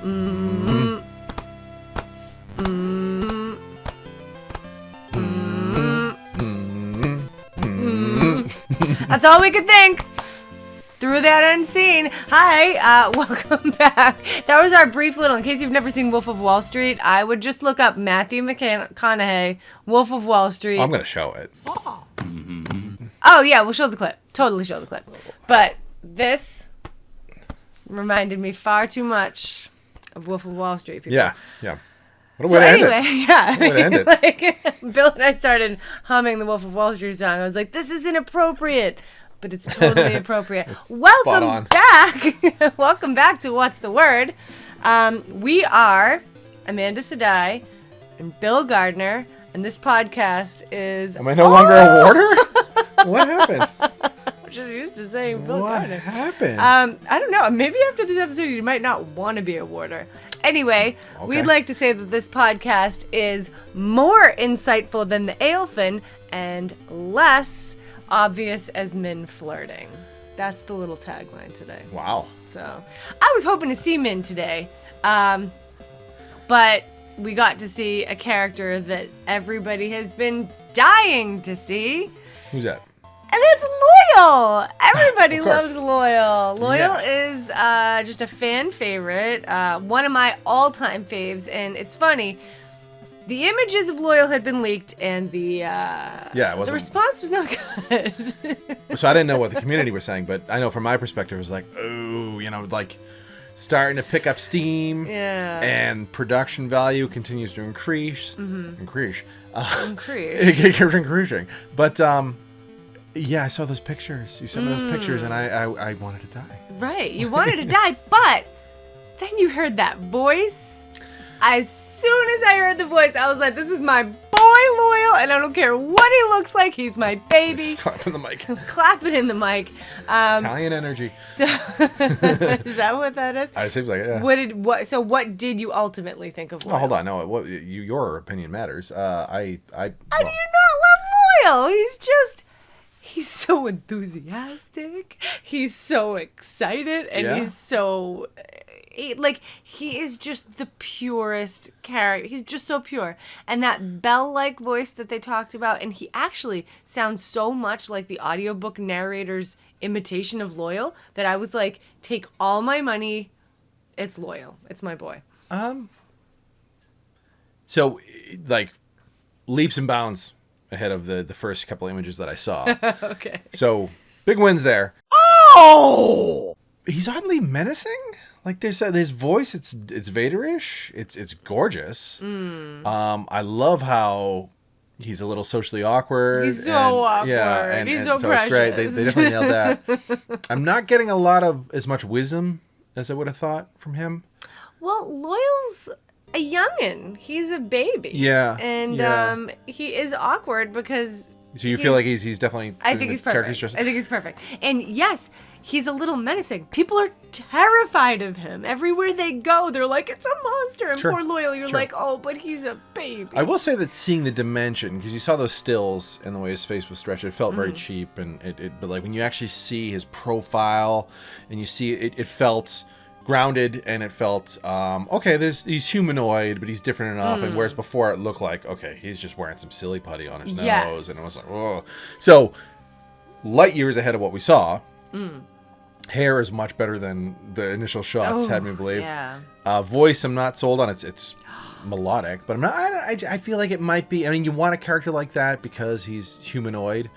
That's all we could think. Through that unseen. Hi, welcome back. That was our brief little, in case you've never seen Wolf of Wall Street, I would just look up Matthew McConaughey, Wolf of Wall Street. I'm going to show it. Oh, yeah, we'll show the clip. Totally show the clip. But this reminded me far too much of Wolf of Wall Street. People. Yeah. What a So way to end anyway, it. yeah. What a way to end it. Like, Bill and I started humming the Wolf of Wall Street song. I was like, this is inappropriate. But it's totally appropriate. Welcome back. Welcome back to What's the Word. We are Amanda Sadai and Bill Gardner, and this podcast is... Am I no longer a warder? What happened? I'm just used to saying Bill Gardner. What happened? I don't know. Maybe after this episode, you might not want to be a warder. Anyway, We'd like to say that this podcast is more insightful than the Aelfin and less obvious as men flirting. That's the little tagline today. Wow. So, I was hoping to see Min today, but we got to see a character that everybody has been dying to see. Who's that? And it's Loial! Everybody loves Loial. Loial is just a fan favorite, one of my all-time faves, and it's funny. The images of Loial had been leaked, and the response was not good. So I didn't know what the community was saying, but I know from my perspective, it was like, oh, like starting to pick up steam. Yeah. And production value continues to increase. Mm-hmm. Increase. Increase. Increasing. But, yeah, I saw those pictures. You sent me those pictures, and I wanted to die. Right. You wanted to die, but then you heard that voice. As soon as I heard the voice, I was like, this is my boy Loial, and I don't care what he looks like. He's my baby. Clap in the mic. Clap it in the mic. Italian energy. So, is that what that is? It seems like it, yeah. What did you ultimately think of Loial? Oh, hold on. No, your opinion matters. How do you not love Loial? He's so enthusiastic. He's so excited, and he's so... He is just the purest character. He's just so pure. And that Bell-like voice that they talked about, and he actually sounds so much like the audiobook narrator's imitation of Loial that I was like, take all my money. It's Loial. It's my boy. So, like, leaps and bounds ahead of the first couple images that I saw. Okay. So, big wins there. Oh! He's oddly menacing. Like there's his voice, it's Vaderish. It's gorgeous. I love how he's a little socially awkward. He's so awkward. Yeah, and he's so precious. It's great. They definitely nailed that. I'm not getting a lot of as much wisdom as I would have thought from him. Well, Loial's a youngin'. He's a baby. Yeah. And he is awkward because. So you feel like he's definitely. I think he's perfect. And yes. He's a little menacing. People are terrified of him. Everywhere they go, they're like, it's a monster. And poor Loial, you're like, oh, but he's a baby. I will say that seeing the dimension, because you saw those stills and the way his face was stretched, it felt very cheap. And but like when you actually see his profile and you see it felt grounded and it felt, he's humanoid, but he's different enough. And whereas before it looked like, okay, he's just wearing some silly putty on his nose. And it was like, oh. So light years ahead of what we saw. Hair is much better than the initial shots had me believe. Yeah. Voice, I'm not sold on. It's melodic, but I'm not. I feel like it might be. I mean, you want a character like that because he's humanoid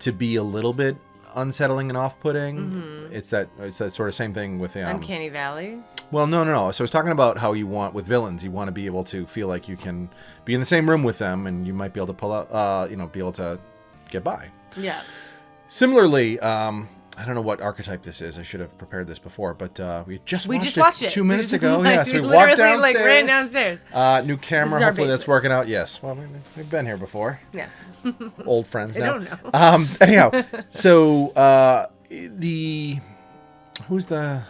to be a little bit unsettling and off-putting. Mm-hmm. It's that sort of same thing with Uncanny Valley. Well, no. So I was talking about how you want with villains. You want to be able to feel like you can be in the same room with them, and you might be able to pull out. Be able to get by. Yeah. Similarly. I don't know what archetype this is. I should have prepared this before, but we just watched it 2 minutes ago. Yeah, so we walked downstairs. Ran downstairs. New camera. Hopefully that's working out. Yes. Well, we've been here before. Yeah. Old friends now. I don't know. Anyhow, so who's the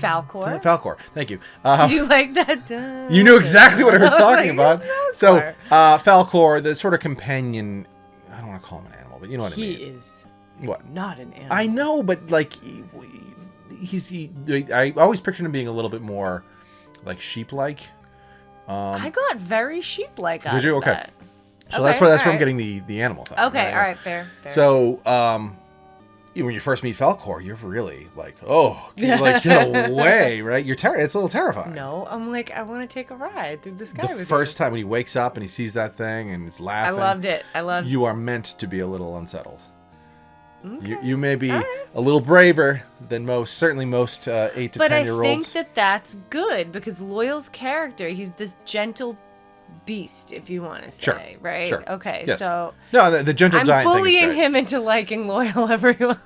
Falcor. Falcor. Thank you. Did you like that? You knew exactly what I was talking about. So Falcor, the sort of companion. I don't want to call him an animal, but you know what I mean. He is What? Not an animal. I know, but like I always pictured him being a little bit more like sheep-like. I got very sheep-like out Did you? of Okay. that. So that's where I'm getting the animal thing. Okay, all right, fair. So, when you first meet Falkor, you're really like, oh, like get away, right? It's a little terrifying. No, I'm like, I want to take a ride through the sky with you. The first time when he wakes up and he sees that thing and is laughing. I loved it. You are meant to be a little unsettled. Okay. You may be a little braver than certainly most 8 to 10-year-olds. But I think that's good because Loial's character, he's this gentle beast, if you want to say, right? Sure. Okay, yes. So no, the gentle giant I'm bullying thing is great. him into liking Loial, everyone.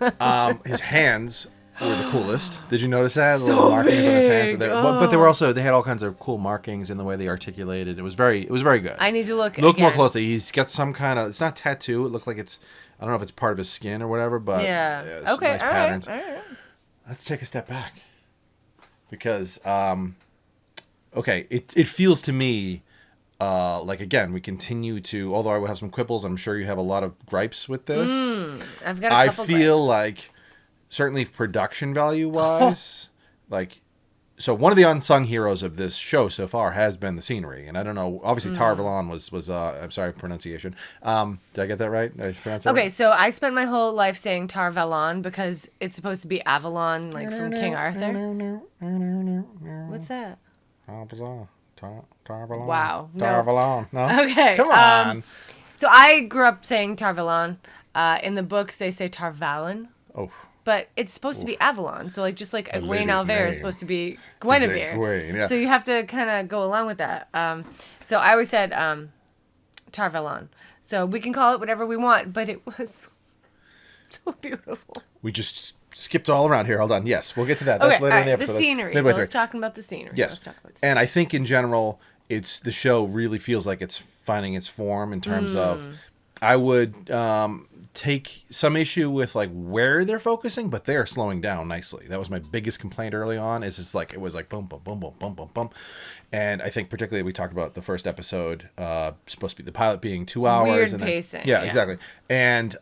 His hands were the coolest. Did you notice that? So little markings on his hands. big. But they had all kinds of cool markings in the way they articulated. It was very good. I need to look more closely. He's got some kind of, it's not tattoo. It looked like I don't know if it's part of his skin or whatever, but yeah. It's Okay, nice patterns. All right. Let's take a step back because it feels to me like, again, we continue to, although I will have some quibbles, I'm sure you have a lot of gripes with this. I've got a couple I feel gripes. like, certainly production value wise, like, so one of the unsung heroes of this show so far has been the scenery. And I don't know, obviously Tar Valon was I'm sorry, pronunciation. Did I get that right? Did I pronounce that Okay, right? so I spent my whole life saying Tar Valon because it's supposed to be Avalon, like from King Arthur. What's that? Tar Valon. Wow. Tar No. Valon. No? Okay. Come on. So I grew up saying Tar Valon. In the books, they say Tar Valon. Oh. But it's supposed to be Avalon. So, like, just like A Egwene lady's Alver name. is supposed to be Guinevere. Egwene, yeah. So you have to kind of go along with that. So I always said Tar Valon. So we can call it whatever we want, but it was so beautiful. We just skipped all around here. Hold on. Yes, we'll get to that. Okay, That's later in the alright, episode. the scenery. Midway Let's through. talk about the scenery. Yes. Let's talk about the scenery. And I think in general, the show really feels like it's finding its form in terms of, I would take some issue with like where they're focusing, but they are slowing down nicely. That was my biggest complaint early on. Is just like it was like boom, boom, boom, boom, boom, boom, boom, and I think particularly we talked about the first episode, supposed to be the pilot being 2 hours. Weird and pacing. Yeah, exactly. And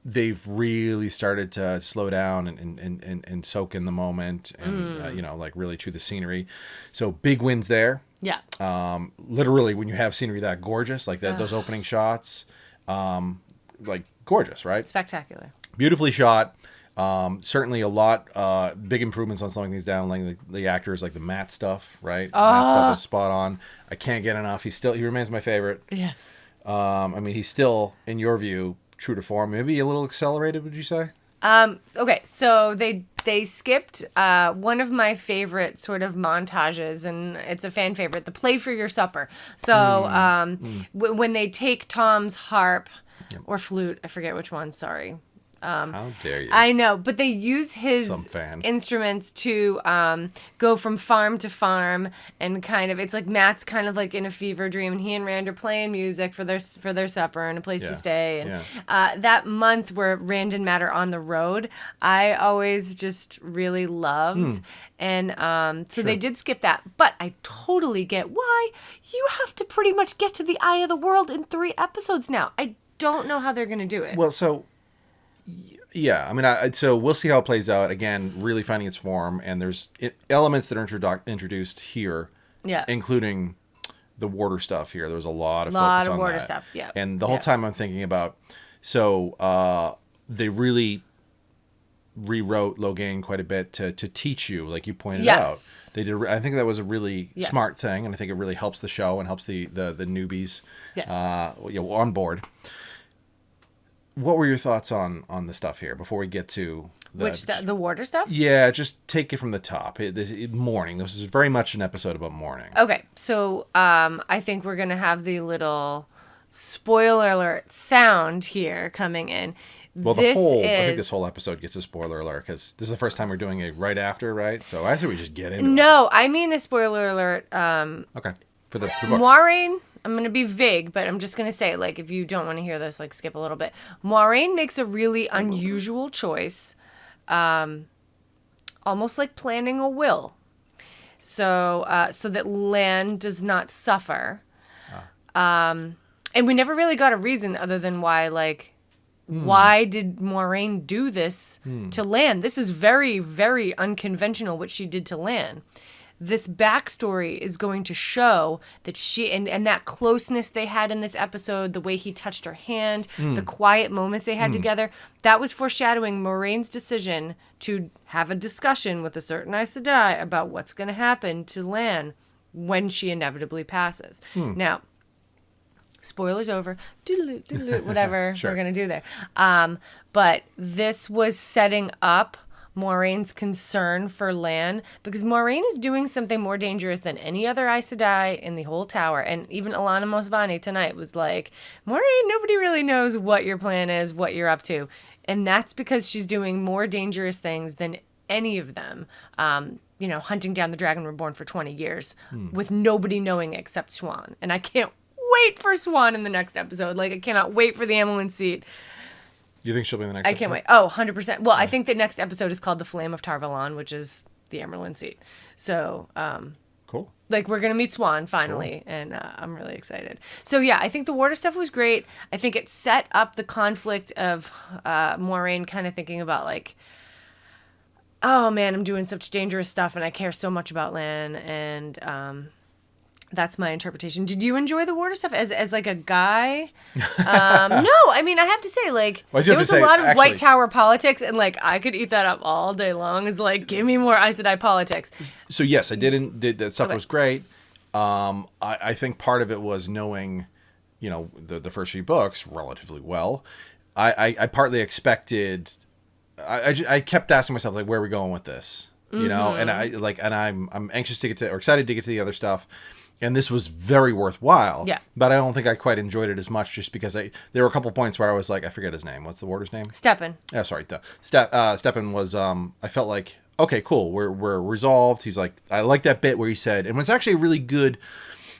they've really started to slow down and soak in the moment and like really chew the scenery. So big wins there. Yeah. Literally when you have scenery that gorgeous, like that, those opening shots, like gorgeous, right? Spectacular. Beautifully shot. Certainly a lot, big improvements on slowing things down, like the actors, like the Matt stuff, right? Matt stuff is spot on. I can't get enough. He remains my favorite. Yes. I mean, he's still, in your view, true to form. Maybe a little accelerated, would you say? Okay, so they skipped one of my favorite sort of montages, and it's a fan favorite, the play for your supper. So when they take Tom's harp or flute, I forget which one, sorry. How dare you? I know, but they use his Some fan. instruments to go from farm to farm, and kind of, it's like Matt's kind of like in a fever dream, and he and Rand are playing music for their supper and a place to stay. And that month where Rand and Matt are on the road, I always just really loved. And so they did skip that, but I totally get why. You have to pretty much get to the eye of the world in 3 episodes now. I don't know how they're going to do it. Well, so... Yeah, I mean, so we'll see how it plays out. Again, really finding its form, and there's elements that are introduced here, including the Warder stuff here. There was a lot of focus on Warder that. stuff, yeah. And the whole time I'm thinking about, so they really rewrote Logain quite a bit to teach you, like you pointed out. They did. I think that was a really smart thing, and I think it really helps the show and helps the newbies on board. What were your thoughts on the stuff here before we get to the Warder stuff? Yeah, just take it from the top. Mourning. This is very much an episode about mourning. Okay, so I think we're gonna have the little spoiler alert sound here coming in. Well, I think this whole episode gets a spoiler alert because this is the first time we're doing it right after, right? So I think we just get into it. No, I mean a spoiler alert. Okay, for the books. Moiraine. I'm going to be vague, but I'm just going to say, like, if you don't want to hear this, like, skip a little bit. Moiraine makes a really unusual choice, almost like planning a will, so that Lan does not suffer. And we never really got a reason other than why, like, Why did Moraine do this to Lan? This is very, very unconventional what she did to Lan. This backstory is going to show that she and that closeness they had in this episode, the way he touched her hand, the quiet moments they had together, that was foreshadowing Moraine's decision to have a discussion with a certain Aes Sedai about what's going to happen to Lan when she inevitably passes. Now, spoilers over, whatever Sure. we're going to do there. But this was setting up Moraine's concern for Lan, because Moraine is doing something more dangerous than any other Aes Sedai in the whole tower. And even Alana Mosvani tonight was like, Moraine, nobody really knows what your plan is, what you're up to. And that's because she's doing more dangerous things than any of them. Hunting down the Dragon Reborn for 20 years with nobody knowing except Swan. And I can't wait for Swan in the next episode. Like, I cannot wait for the Amelin seat. You think she'll be in the next I episode? can't wait. Oh, 100%. Well, I think the next episode is called The Flame of Tarvalon, which is the Amerlin seat. So, Cool. like, we're going to meet Swan finally, and I'm really excited. So, yeah, I think the water stuff was great. I think it set up the conflict of Moraine kind of thinking about, like, oh, man, I'm doing such dangerous stuff, and I care so much about Lan, and that's my interpretation. Did you enjoy the water stuff as like a guy? No, I mean, I have to say, like, there was a lot of White Tower politics, and like I could eat that up all day long. It's like, give me more Aes Sedai politics. So yes, I did that stuff was great. I think part of it was knowing, the first few books relatively well. I partly expected. I kept asking myself, like, where are we going with this? And I'm anxious to get to, or excited to get to the other stuff. And this was very worthwhile. Yeah. But I don't think I quite enjoyed it as much, just because there were a couple points where I was like, I forget his name. What's the warder's name? Steppen. Yeah, sorry. Steppen was, I felt like, okay, cool. We're resolved. He's like, I like that bit where he said, and it was actually a really good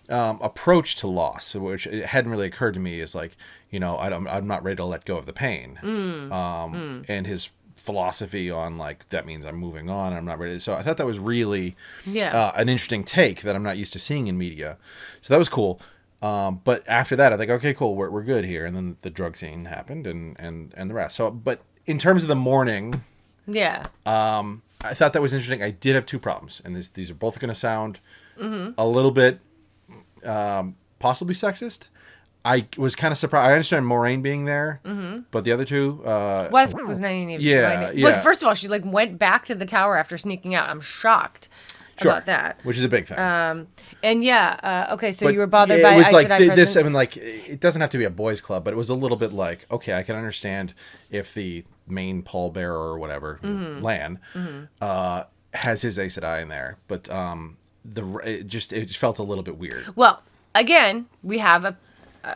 approach to loss, which it hadn't really occurred to me, is like, I'm not ready to let go of the pain. And his philosophy on, like, that means I'm moving on, I'm not ready. So I thought that was really an interesting take that I'm not used to seeing in media. So that was cool. But after that, I think, okay, cool, we're good here. And then the drug scene happened and the rest. So, but in terms of the mourning, I thought that was interesting. I did have two problems, and these are both going to sound a little bit possibly sexist. I was kind of surprised. I understand Moraine being there, but the other two... Why was 99? Yeah. Look, first of all, she went back to the tower after sneaking out. I'm shocked about that. Which is a big thing. Okay, so you were bothered by Aes Sedai presence. I mean, like, it doesn't have to be a boys' club, but it was a little bit like, okay, I can understand if the main pallbearer or whatever, Lan, has his Aes Sedai in there, but it just felt a little bit weird. Well, again, we have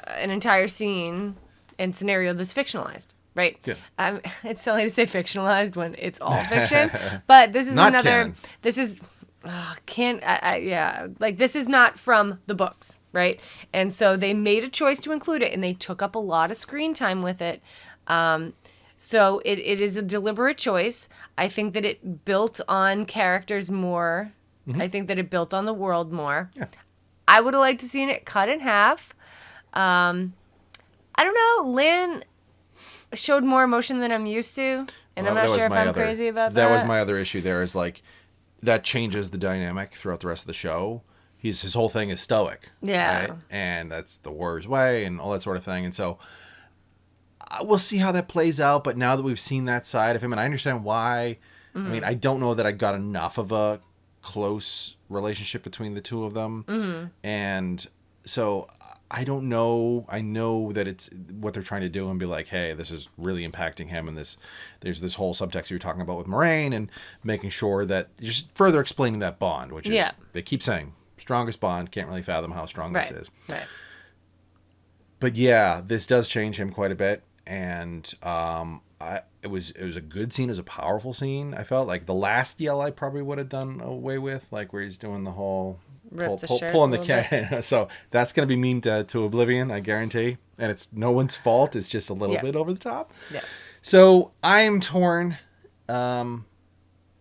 an entire scene and scenario that's fictionalized, right? Yeah. It's silly to say fictionalized when it's all fiction, but this is not another. Canon. This is this is not from the books, right? And so they made a choice to include it, and they took up a lot of screen time with it. So it is a deliberate choice. I think that it built on characters more. I think that it built on the world more. Yeah. I would have liked to seen it cut in half. I don't know. Lan showed more emotion than I'm used to, and I'm not sure if I'm crazy about that. That was my other issue there, is like, that changes the dynamic throughout the rest of the show. His whole thing is stoic. Yeah. Right? And that's the warrior's way and all that sort of thing. And so we'll see how that plays out. But now that we've seen that side of him, and I understand why, I mean, I don't know that I got enough of a close relationship between the two of them. And so I don't know. I know that it's what they're trying to do and be like, hey, this is really impacting him. And there's this whole subtext you're talking about with Moraine, and making sure that just further explaining that bond, which is, they keep saying, strongest bond, can't really fathom how strong this is. Right. But yeah, this does change him quite a bit. And it was a good scene. It was a powerful scene. I felt like the last yell I probably would have done away with, like where he's doing the whole pulling the can. So that's going to be memed to oblivion, I guarantee. And it's no one's fault. It's just a little bit over the top. Yeah. So I'm torn. Yeah,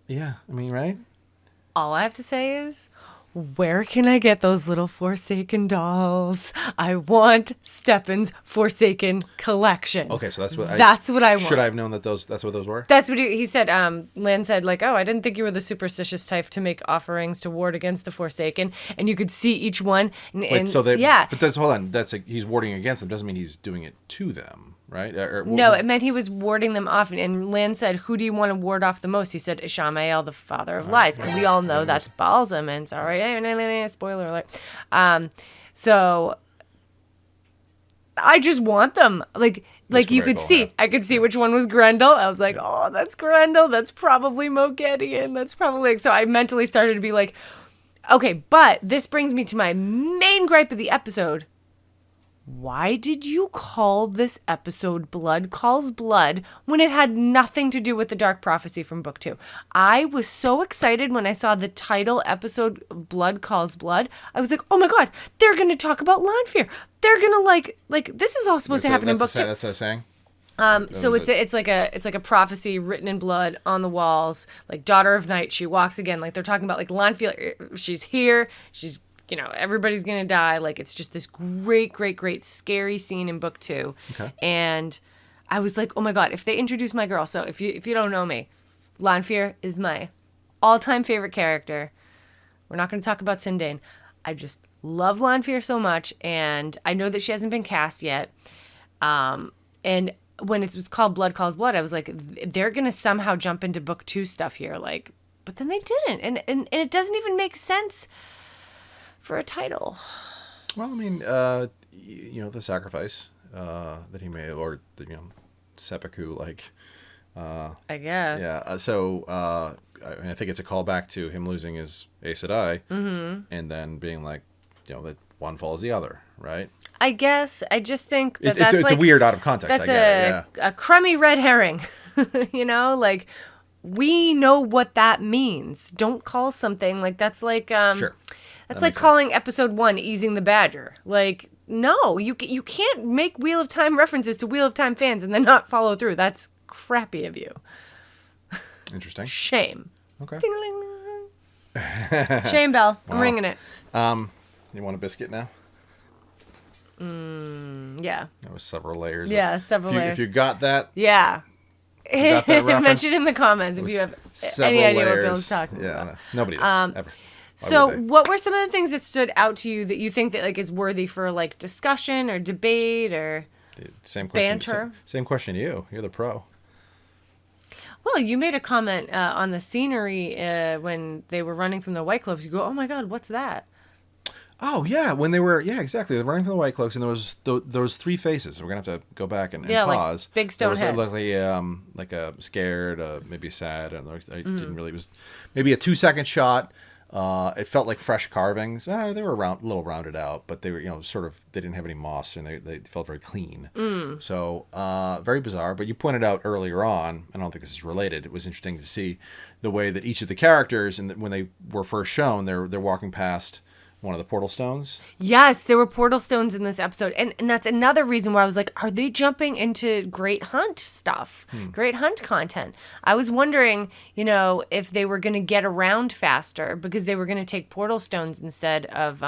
I mean, right? All I have to say is, where can I get those little Forsaken dolls? I want Steppen's Forsaken collection. Okay, so that's what I want. Should I have known that that's what those were? That's what he said. Lynn said, like, oh, I didn't think you were the superstitious type to make offerings to ward against the Forsaken. And you could see each one. Wait, so but hold on. He's warding against them. Doesn't mean he's doing it to them, right? No, it meant he was warding them off. And Lynn said, who do you want to ward off the most? He said, Ishamael, the father of lies. And we all know that's Baalzamon. Sorry, spoiler alert. So I just want them. Like you could see. Yeah. I could see which one was Grendel. I was like, oh, that's Grendel. That's probably Moghedien. That's probably... So I mentally started to be like, okay, but this brings me to my main gripe of the episode. Why did you call this episode Blood Calls Blood when it had nothing to do with the Dark Prophecy from Book 2? I was so excited when I saw the title episode Blood Calls Blood. I was like, oh my God, they're going to talk about Lanfear. They're going to like this is all supposed to happen in Book 2. That's a saying? So it's like a prophecy written in blood on the walls, like Daughter of Night. She walks again. Like they're talking about like Lanfear. She's here. She's, everybody's going to die. Like, it's just this great, great, great scary scene in Book 2. Okay. And I was like, oh my God, if they introduce my girl. So if you don't know me, Lanfear is my all-time favorite character. We're not going to talk about Sindane. I just love Lanfear so much. And I know that she hasn't been cast yet. And when it was called Blood Calls Blood, I was like, they're going to somehow jump into Book 2 stuff here. Like, but then they didn't. And it doesn't even make sense for a title. Well, I mean, the sacrifice that he made, or the seppuku, like. I guess. Yeah. So I think it's a callback to him losing his Aes Sedai, and then being like, that one follows the other, right? I guess. I just think that it's a weird out of context. That's I get it, a crummy red herring. Like. We know what that means. Don't call something like that's like sure. That's like calling episode 1 Easing the Badger. Like, no, you can't make Wheel of Time references to Wheel of Time fans and then not follow through. That's crappy of you. Interesting. Shame. Okay. Shame bell. Wow. I'm ringing it. You want a biscuit now? Yeah. That was several layers. Yeah, several layers. If you got that. Yeah. You got that mention in the comments if you have any idea what Bill's talking about. No, nobody does, ever. So what were some of the things that stood out to you that you think that like is worthy for like discussion or debate or same question, banter? Same question to you. You're the pro. Well, you made a comment on the scenery when they were running from the Whitecloaks. You go, oh my God, what's that? Oh, yeah, when they were, exactly. They're running from the Whitecloaks, and there was 3 faces. We're going to have to go back and pause. Like big stone heads. Like a scared, maybe sad. And I didn't really, it was maybe a 2-second shot. It felt like fresh carvings. They were a little rounded out, but they were, they didn't have any moss, and they felt very clean. So, very bizarre. But you pointed out earlier on, I don't think this is related, it was interesting to see the way that each of the characters, and when they were first shown, they're walking past one of the portal stones. Yes, there were portal stones in this episode. And that's another reason why I was like, are they jumping into Great Hunt stuff? Great Hunt content. I was wondering, if they were going to get around faster because they were going to take portal stones instead of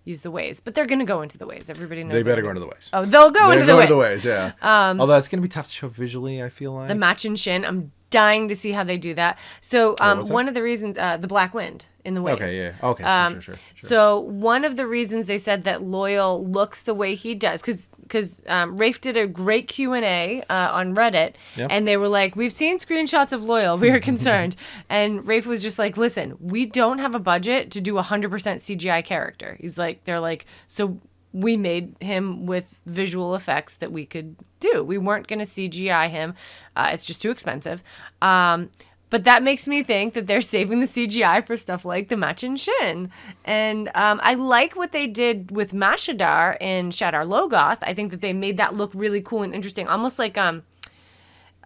use the ways. But they're going to go into the ways. Everybody knows. They better go into the ways. Oh, they'll go into the ways. Into the ways, yeah. Although it's going to be tough to show visually, I feel like. The Machin Shin. I'm dying to see how they do that. So one of the reasons, the Black Wind in the ways. Okay, yeah. Okay, sure. So one of the reasons they said that Loial looks the way he does, because Rafe did a great Q&A on Reddit, and they were like, we've seen screenshots of Loial. We are concerned. And Rafe was just like, listen, we don't have a budget to do 100% CGI character. They're like, so we made him with visual effects that we could do. We weren't going to CGI him. It's just too expensive. But that makes me think that they're saving the CGI for stuff like the Machin Shin. And I like what they did with Mashadar in Shadar Logoth. I think that they made that look really cool and interesting. Almost like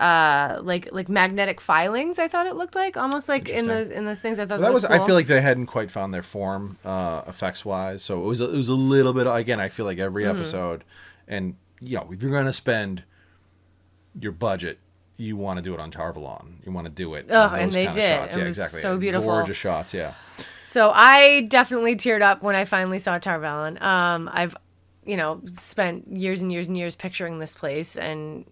magnetic filings, I thought it looked like. Almost like in those things. I thought that was cool. I feel like they hadn't quite found their form effects wise. So it was a little bit, again, I feel like every episode, and if you're going to spend your budget you want to do it on Tarvalon. You want to do it. Oh, and they did. Shots. It Yeah, was exactly. so beautiful. Gorgeous shots. Yeah. So I definitely teared up when I finally saw Tarvalon. I've, spent years and years and years picturing this place, and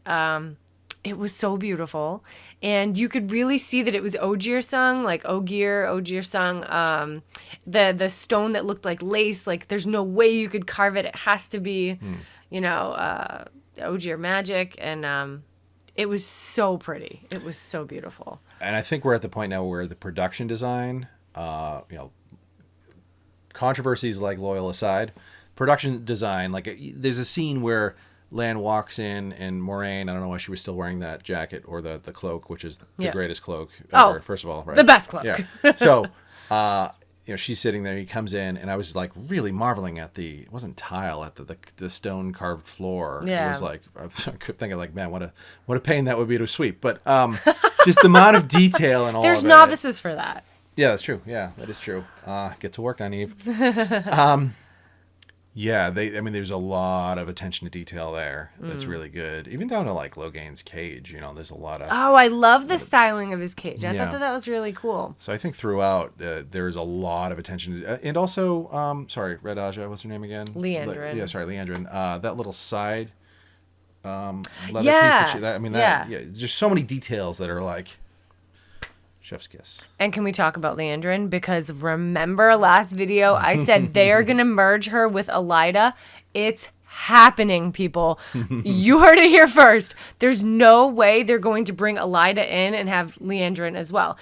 it was so beautiful. And you could really see that it was Ogier sung, like Ogier sung. The stone that looked like lace, like there's no way you could carve it. It has to be, Ogier magic. And it was so pretty. It was so beautiful. And I think we're at the point now where the production design, controversies like Loial aside, production design, like there's a scene where Lan walks in and Moraine, I don't know why she was still wearing that jacket or the cloak, which is the greatest cloak ever, first of all, right? The best cloak. Yeah. So, she's sitting there, he comes in, and I was like really marveling at it wasn't tile, at the stone carved floor. Yeah. It was like, I kept thinking like, man, what a pain that would be to sweep. But just the amount of detail and all There's of novices for that. Yeah, that's true. Yeah, that is true. Get to work on Eve. Yeah, there's a lot of attention to detail there. That's really good. Even down to like Logain's cage, there's a lot of... Oh, I love the styling of his cage. I thought that was really cool. So I think throughout, there's a lot of attention. And also, Red Aja, what's her name again? Leandrin. Leandrin. That little side leather piece. There's so many details that are like... Chef's kiss. And can we talk about Leandrin? Because remember last video, I said they're going to merge her with Elida. It's happening, people. You heard it here first. There's no way they're going to bring Elida in and have Leandrin as well.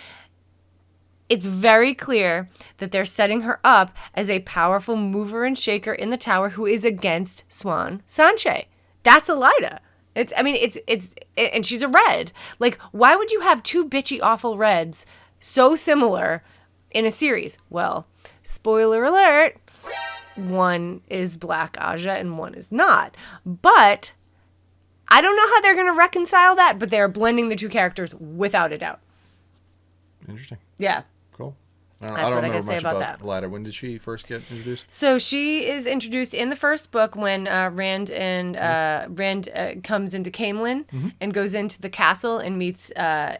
It's very clear that they're setting her up as a powerful mover and shaker in the tower who is against Swan Sanche. That's Elida. And she's a red. Like, why would you have two bitchy, awful reds so similar in a series? Well, spoiler alert, one is Black Aja and one is not. But I don't know how they're going to reconcile that, but they're blending the two characters without a doubt. Interesting. Yeah. Cool. That's what I gotta say about that. Elida. When did she first get introduced? So she is introduced in the first book when Rand comes into Camelin and goes into the castle and meets Elaine.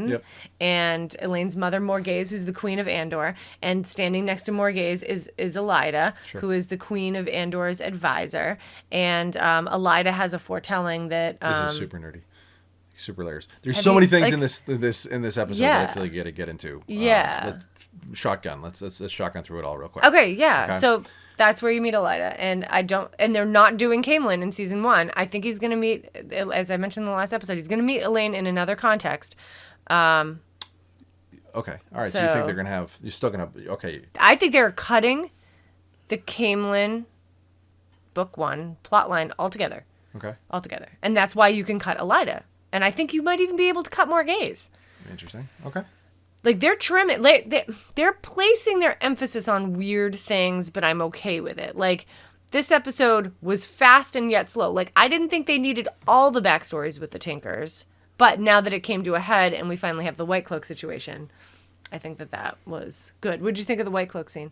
Yep. And Elaine's mother, Morghese, who's the queen of Andor. And standing next to Morghese is Elida, who is the queen of Andor's advisor. And Elida has a foretelling that... this is super nerdy. Super layers. There's so many things in this episode that I feel like you got to get into. Yeah. Shotgun. Let's shotgun through it all real quick. Okay. Yeah. Okay. So that's where you meet Elida, and they're not doing Camelin in season 1. I think he's going to meet, as I mentioned in the last episode, he's going to meet Elaine in another context. Okay. All right. So you think they're going to have? You're still going to? Okay. I think they're cutting the Camelin book 1 plotline altogether. Okay. Altogether, and that's why you can cut Elida. And I think you might even be able to cut Morghese. Interesting. Okay. Like, they're trimming. They're placing their emphasis on weird things, but I'm okay with it. Like, this episode was fast and yet slow. Like, I didn't think they needed all the backstories with the Tinkers. But now that it came to a head and we finally have the Whitecloak situation, I think that was good. What did you think of the Whitecloak scene?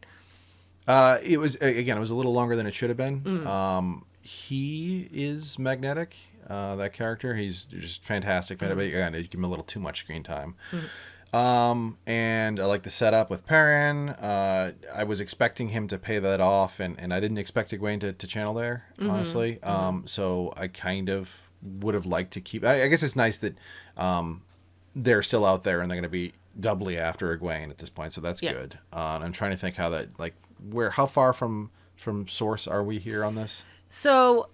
It was a little longer than it should have been. He is magnetic. That character, he's just fantastic. But again, you give him a little too much screen time. And I like the setup with Perrin. I was expecting him to pay that off, and I didn't expect Egwene to channel there, honestly. So I kind of would have liked to keep... I guess it's nice that they're still out there and they're going to be doubly after Egwene at this point, so that's good. I'm trying to think how that... how far from source are we here on this? So,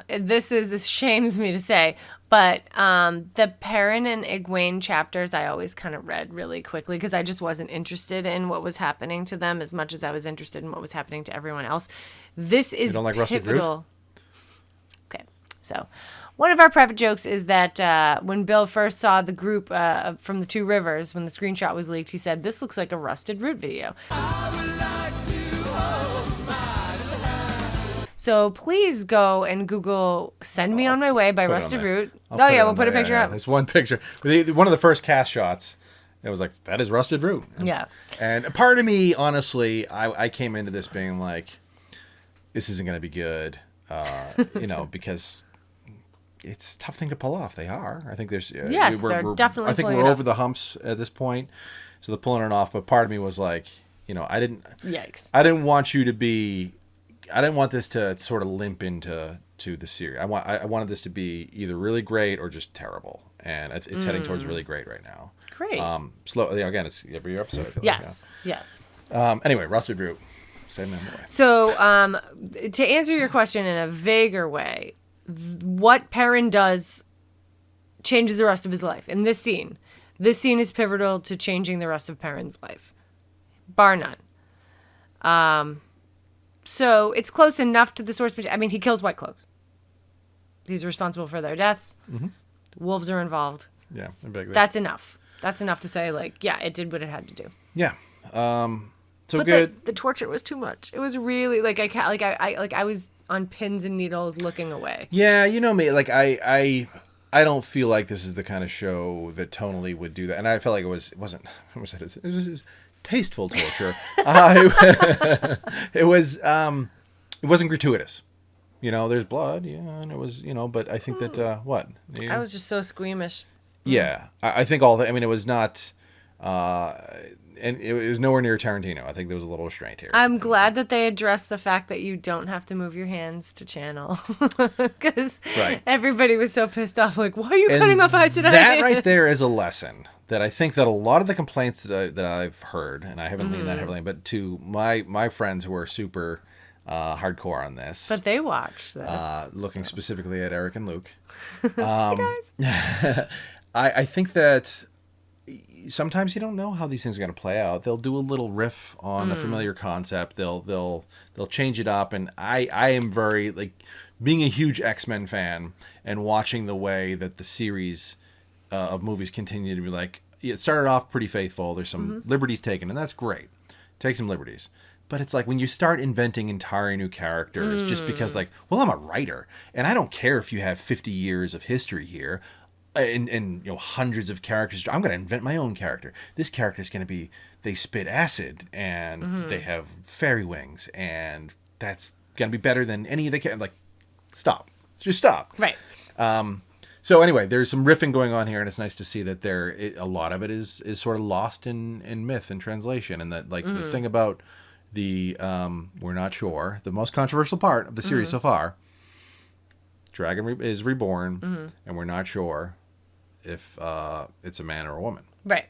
this shames me to say, but the Perrin and Egwene chapters I always kind of read really quickly because I just wasn't interested in what was happening to them as much as I was interested in what was happening to everyone else. This is pivotal. Rusted Root? Okay, so one of our private jokes is that when Bill first saw the group from the Two Rivers, when the screenshot was leaked, he said, "This looks like a Rusted Root video." So please go and Google "Send Me On My Way" by Rusted Root. We'll put a picture up. There's one picture. One of the first cast shots, it was like, that is Rusted Root. And a part of me, honestly, I came into this being like, this isn't going to be good, because it's a tough thing to pull off. They are. I think there's yes, they're definitely. I think we're over the humps at this point, so they're pulling it off. But part of me was like, I didn't. Yikes! I didn't want you to be. I didn't want this to sort of limp into the series. I wanted this to be either really great or just terrible, and it's heading towards really great right now. Great. Slow. Again, it's every episode. I feel yes. Like, yes. Anyway, Russell Drew. Same memory. So, to answer your question in a vaguer way, what Perrin does changes the rest of his life. In this scene is pivotal to changing the rest of Perrin's life, bar none. So it's close enough to the source material. I mean, he kills Whitecloaks. He's responsible for their deaths. Mm-hmm. Wolves are involved. Yeah, that's enough. That's enough to say, like, yeah, it did what it had to do. Yeah. But good. The torture was too much. It was really like I was on pins and needles looking away. Yeah, you know me. Like I don't feel like this is the kind of show that tonally would do that, and I felt like it wasn't. What was it? It was tasteful torture. It wasn't gratuitous. There's blood, and it was, but I think that what? I was just so squeamish. Yeah, I think all that. I mean, it was not. And it was nowhere near Tarantino. I think there was a little restraint here. I'm glad that they addressed the fact that you don't have to move your hands to channel. Because everybody was so pissed off. Like, why are you cutting off Aes Sedai? That right there is a lesson that I think that a lot of the complaints that I've heard, and I haven't leaned that heavily, but to my friends who are super hardcore on this. But they watch this. Looking specifically at Eric and Luke. Hey guys. I think that sometimes you don't know how these things are going to play out. They'll do a little riff on a familiar concept. They'll change it up, and I am very like being a huge X-Men fan and watching the way that the series of movies continue to be like. It started off pretty faithful. There's some liberties taken, and that's great. Take some liberties. But it's like when you start inventing entirely new characters just because like, well, I'm a writer, and I don't care if you have 50 years of history here. And hundreds of characters. I'm going to invent my own character. This character is going to be, they spit acid and they have fairy wings, and that's going to be better than any of the like. Stop. Just stop. Right. So anyway, there's some riffing going on here, and it's nice to see that a lot of it is sort of lost in myth and translation, and that like the thing about the we're not sure, the most controversial part of the series so far. Dragon is reborn, and we're not sure if it's a man or a woman. Right.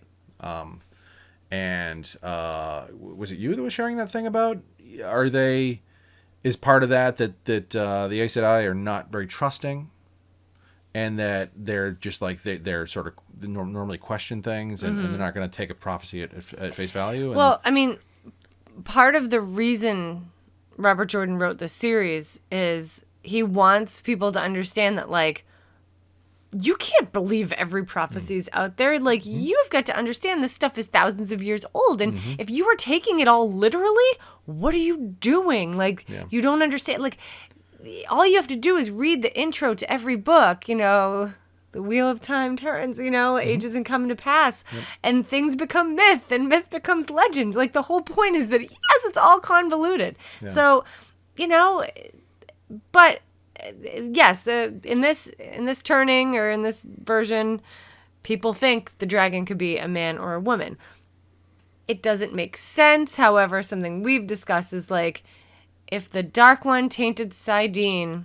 And was it you that was sharing that thing about? Is part of that the Aes Sedai are not very trusting, and that they're just like they're sort of normally question things, and they're not going to take a prophecy at face value. And... Well, I mean, part of the reason Robert Jordan wrote this series is he wants people to understand that, like, you can't believe every prophecy's out there. Like, you've got to understand this stuff is thousands of years old. And if you are taking it all literally, what are you doing? Like, you don't understand. Like, all you have to do is read the intro to every book, the wheel of time turns, ages and come to pass, and things become myth, and myth becomes legend. Like, the whole point is that, yes, it's all convoluted. Yeah. So, but yes, in this turning or in this version, people think the dragon could be a man or a woman. It doesn't make sense. However, something we've discussed is like, if the Dark One tainted Saidin,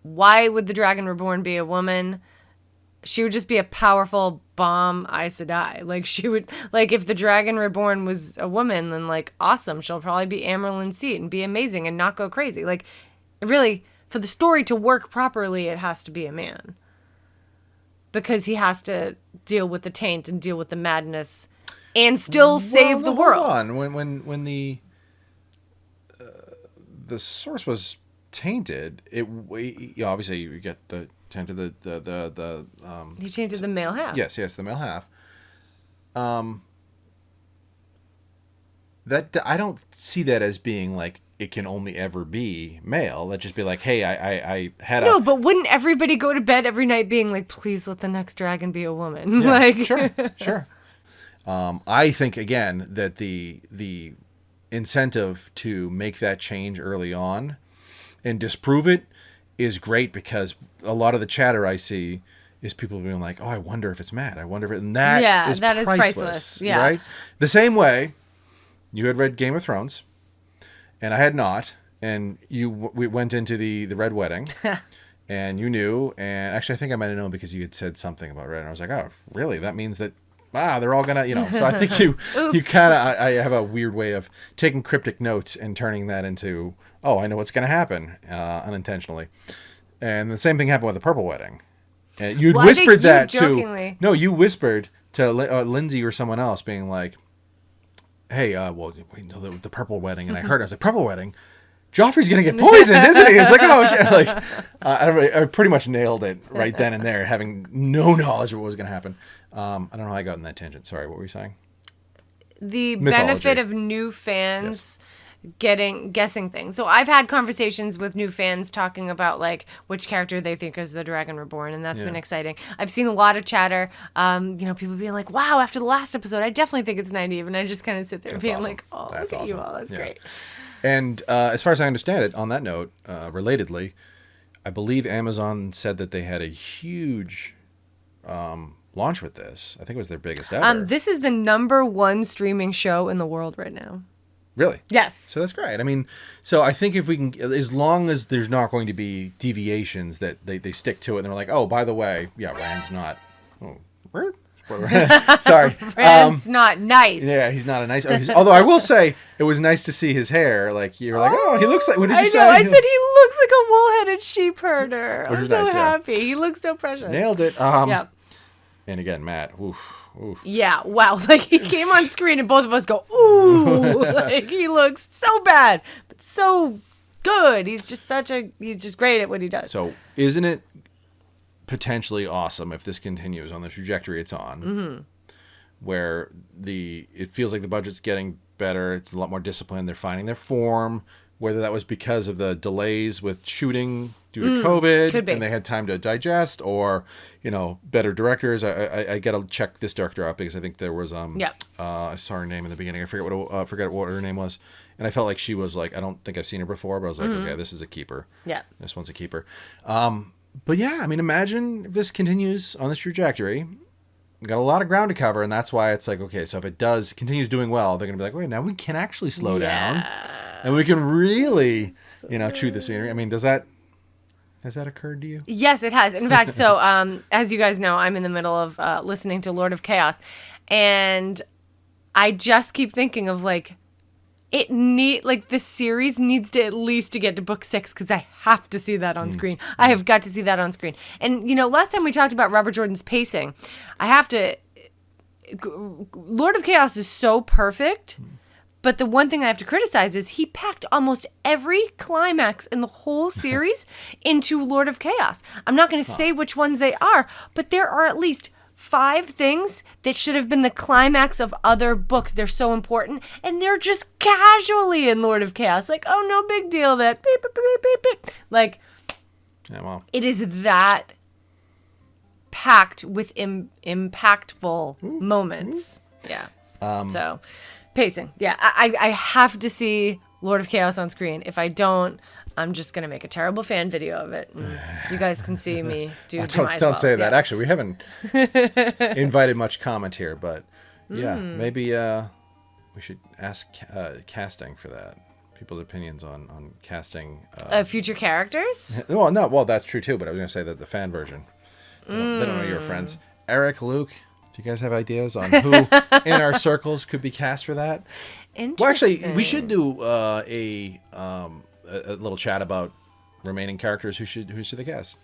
why would the Dragon Reborn be a woman? She would just be a powerful bomb Aes Sedai. Like, she would, like, if the Dragon Reborn was a woman, then, like, awesome. She'll probably be Amyrlin Seat and be amazing and not go crazy. Like, really, for the story to work properly, it has to be a man. Because he has to deal with the taint and deal with the madness and still save the world. Hold on. When the source was tainted, obviously you get the tainted the he tainted the male half. Yes, the male half. That I don't see that as being like it can only ever be male. Let's just be like, hey, I had No, but wouldn't everybody go to bed every night being like, please let the next dragon be a woman? Yeah, like, sure. I think again that the incentive to make that change early on and disprove it is great because a lot of the chatter I see is people being like, "Oh, I wonder if it's Matt. I wonder if it," and that is priceless. Yeah. Right? The same way you had read Game of Thrones, and I had not, and we went into the Red Wedding, and you knew, and actually I think I might have known because you had said something about Red, and I was like, "Oh, really? That means that." Wow, they're all gonna, So I think you kind of. I have a weird way of taking cryptic notes and turning that into, oh, I know what's gonna happen, unintentionally. And the same thing happened with the Purple Wedding. And you'd whispered that to. No, you whispered to Lindsay or someone else, being like, "Hey, well, the Purple Wedding," and I heard. I was like, "Purple Wedding." Joffrey's gonna get poisoned, isn't he? It's like, oh shit! Like, I pretty much nailed it right then and there, having no knowledge of what was gonna happen. I don't know how I got in that tangent. Sorry, what were you saying? The benefit of new fans guessing things. So I've had conversations with new fans talking about like which character they think is the Dragon Reborn, and that's been exciting. I've seen a lot of chatter. People being like, "Wow, after the last episode, I definitely think it's Nynaeve," and I just kind of sit there being like, "Oh, that's look at you all. That's great." And as far as I understand it, on that note, relatedly, I believe Amazon said that they had a huge launch with this. I think it was their biggest ever. This is the #1 streaming show in the world right now. Really? Yes. So that's great. I mean, so I think if we can, as long as there's not going to be deviations, that they stick to it, and they're like, oh, by the way, Rand's not. Oh, where? Sorry. Rand's not nice. Yeah, he's not a nice. Although I will say, it was nice to see his hair. Like you were like, oh, he looks like. What did you say? I said he looks like a wool-headed sheep herder. I'm so happy. Yeah. He looks so precious. Nailed it. Yeah. And again, Matt. Oof. Yeah, wow. Like he came on screen and both of us go, ooh. Like he looks so bad, but so good. He's just great at what he does. So isn't it potentially awesome if this continues on the trajectory it's on, where it feels like the budget's getting better, it's a lot more disciplined, they're finding their form, whether that was because of the delays with shooting due to COVID and they had time to digest, or better directors. I gotta check this director out because I think there was I saw her name in the beginning. I forget what her name was, and I felt like she was like, I don't think I've seen her before, but I was like, okay, this is a keeper. Yeah, this one's a keeper. But yeah, I mean, imagine if this continues on this trajectory. We've got a lot of ground to cover, and that's why it's like, okay, so if it continues doing well, they're gonna be like, wait, now we can actually slow down, and we can really, chew the scenery. I mean, has that occurred to you? Yes, it has. In fact, so as you guys know, I'm in the middle of listening to Lord of Chaos, and I just keep thinking of like, the series needs to at least to get to book 6 because I have to see that on screen. I have got to see that on screen. And last time we talked about Robert Jordan's pacing, Lord of Chaos is so perfect. But the one thing I have to criticize is he packed almost every climax in the whole series into Lord of Chaos. I'm not going to say which ones they are, but there are at least 5 things that should have been the climax of other books. They're so important, and they're just casually in Lord of Chaos. Like, oh, no big deal that beep, beep, beep, beep, beep. Like, it is that packed with impactful moments. Yeah. So... pacing. Yeah, I have to see Lord of Chaos on screen. If I don't, I'm just going to make a terrible fan video of it. And you guys can see me do Don't say that. Actually, we haven't invited much comment here, but maybe we should ask casting for that. People's opinions on casting. Future characters? Well, no, that's true too, but I was going to say that the fan version. They don't know your friends. Eric, Luke, do you guys have ideas on who in our circles could be cast for that? Well, actually, we should do a little chat about remaining characters who should they cast,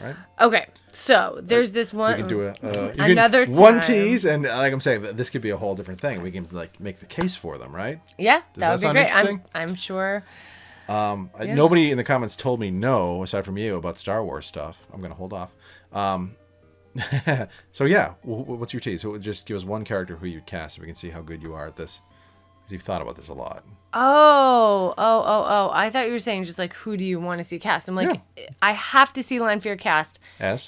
right? Okay, so there's this one. We can do another time. One tease, and like I'm saying, this could be a whole different thing. We can like make the case for them, right? Yeah, that would be great. I'm sure. Nobody in the comments told me no, aside from you, about Star Wars stuff. I'm gonna hold off. So yeah, what's your tease? So just give us one character who you'd cast, so we can see how good you are at this, because you've thought about this a lot. Oh! I thought you were saying just like, who do you want to see cast? I'm like, I have to see Lanfear cast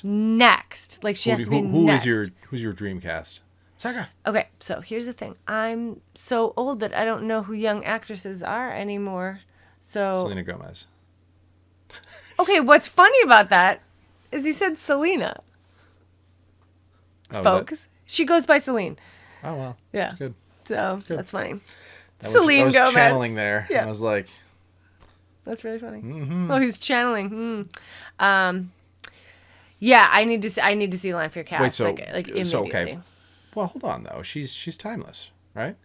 next. Like she has to be next. Who's your dream cast? Saga. Okay, so here's the thing. I'm so old that I don't know who young actresses are anymore. So Selena Gomez. Okay, what's funny about that is he said Selena. Folks. She goes by Celine. Oh, well. Yeah. That's good. So, Good. that's funny. Celine Gomez. I was channeling there. Yeah. I was like... That's really funny. Mm-hmm. Oh, he's channeling. Yeah, I need to see Lanfear cast. Wait, so, like immediately. So, okay. Well, hold on, though. She's timeless, right?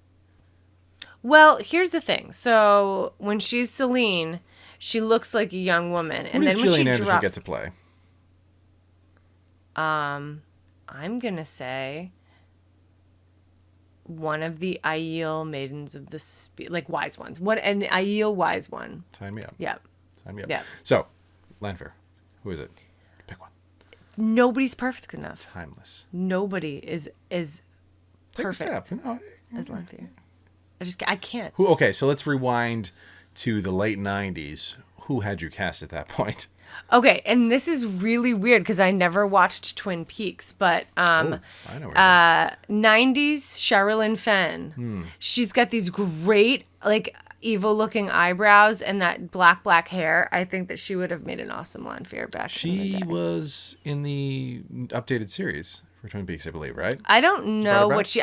Well, here's the thing. So, when she's Celine, she looks like a young woman. Who does Gillian Anderson get to play? I'm going to say one of the Aiel maidens of the like wise ones. An Aiel wise one. Sign me up. Yeah. Sign me up. Yeah. So, Lanfear, who is it? Pick one. Nobody's perfect enough. Timeless. Nobody is perfect No. as Lanfear. I can't. Okay, so let's rewind to the late 90s. Who had you cast at that point? Okay, and this is really weird because I never watched Twin Peaks, but I know 90s Sherilyn Fenn. She's got these great, like, evil-looking eyebrows and that black hair. I think that she would have made an awesome Lanfear back in the day. She was in the updated series for Twin Peaks, I believe, right? I don't know what she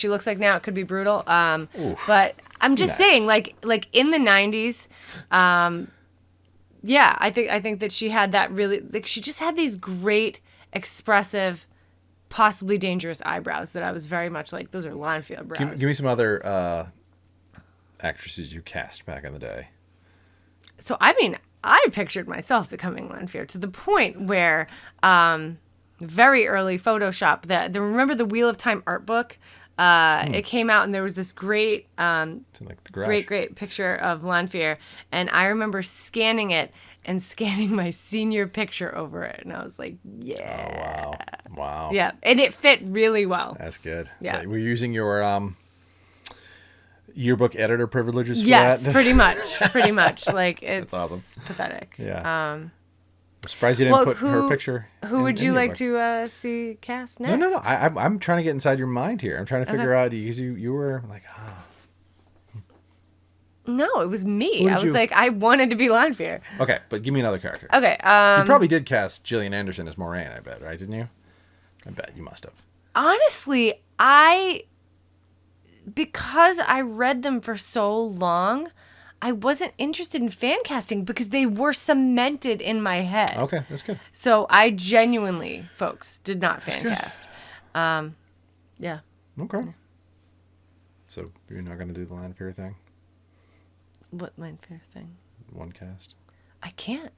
looks like now. It could be brutal. But I'm just saying, like in the 90s, yeah, I think that she had that really, like, she just had these great, expressive, possibly dangerous eyebrows that I was very much like, those are Lanfear brows. Give me some other actresses you cast back in the day. So, I mean, I pictured myself becoming Lanfear to the point where very early Photoshop, remember the Wheel of Time art book? It came out and there was this great, great picture of Lanfear, and I remember scanning it and scanning my senior picture over it, and I was like, yeah. Oh, wow. Yeah, and it fit really well. That's good. Yeah. Were you using your yearbook editor privileges for yes, that? pretty much. Like, it's awesome. pathetic. Yeah. I'm surprised you didn't put her picture. Who would you like to see cast next? No. I'm trying to get inside your mind here. I'm trying to figure out, because you were like, No, it was me. I was like, I wanted to be Lanfear. Okay, but give me another character. Okay. You probably did cast Gillian Anderson as Moraine, I bet, right? Didn't you? I bet you must have. Honestly, because I read them for so long, I wasn't interested in fan casting because they were cemented in my head. Okay, that's good. So I genuinely, folks, did not fan cast. Yeah. Okay. So you're not going to do the Lanfear thing? What Lanfear thing? One cast. I can't.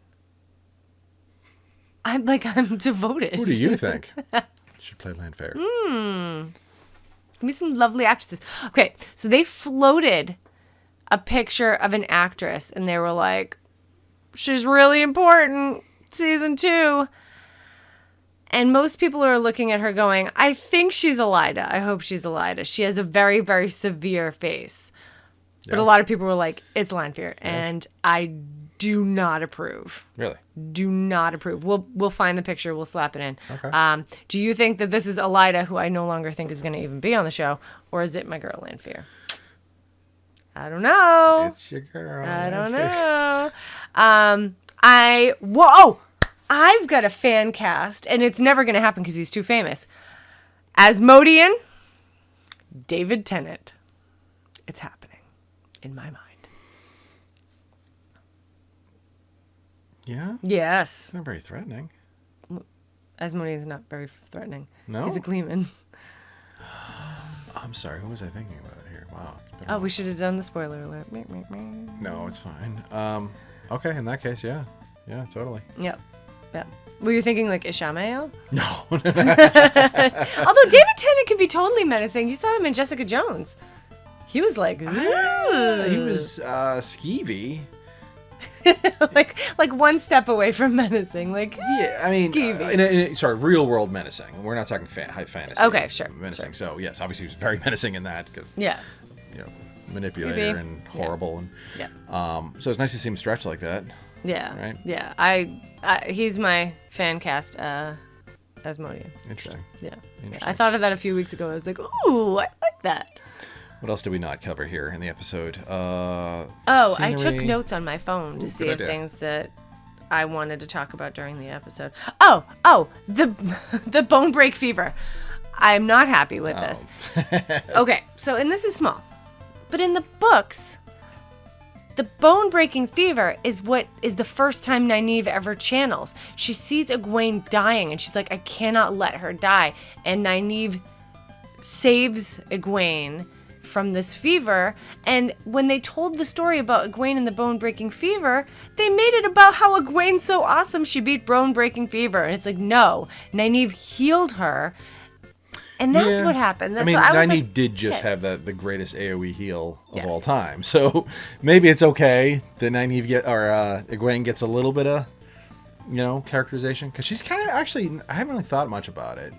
I'm devoted. Who do you think should play Lanfear? Give me some lovely actresses. Okay, so they floated a picture of an actress, and they were like, she's really important, season 2. And most people are looking at her going, I think she's Elida. I hope she's Elida. She has a very, very severe face. But a lot of people were like, it's Lanfear. And I do not approve. Really? Do not approve. We'll find the picture. We'll slap it in. Okay. Do you think that this is Elida, who I no longer think is going to even be on the show? Or is it my girl Lanfear? I don't know. It's your girl. I don't know. I've got a fan cast, and it's never going to happen because he's too famous. Asmodean, David Tennant. It's happening in my mind. Yeah? Yes. It's not very threatening. Asmodean's not very threatening. No? He's a Gleeman. I'm sorry. Who was I thinking about here? Wow. Oh, we should have done the spoiler alert. No, it's fine. Okay, in that case, yeah. Yeah, totally. Yep. Were you thinking like Ishamael? No. Although David Tennant can be totally menacing. You saw him in Jessica Jones. He was like, he was skeevy. like one step away from menacing. Like, yeah, I mean, skeevy. Real world menacing. We're not talking high fantasy. Okay, sure. Menacing. Sure. So yes, obviously he was very menacing in that. Yeah. Manipulator and horrible and so it's nice to see him stretch like that. Yeah. Right. Yeah. He's my fan cast Asmodean. Interesting. So, yeah. I thought of that a few weeks ago. I was like, ooh, I like that. What else did we not cover here in the episode? I took notes on my phone to see if things that I wanted to talk about during the episode. Oh, the bone break fever. I'm not happy with this. Okay, so, and this is small, but in the books, the bone breaking fever is what is the first time Nynaeve ever channels. She sees Egwene dying and she's like, I cannot let her die. And Nynaeve saves Egwene from this fever. And when they told the story about Egwene and the bone breaking fever, they made it about how Egwene's so awesome she beat bone breaking fever. And it's like, no, Nynaeve healed her. And that's what happened. I mean, Nynaeve did just have the greatest AoE heal of all time. So maybe it's okay that Nynaeve Egwene gets a little bit of, characterization. Because she's kind of actually, I haven't really thought much about it.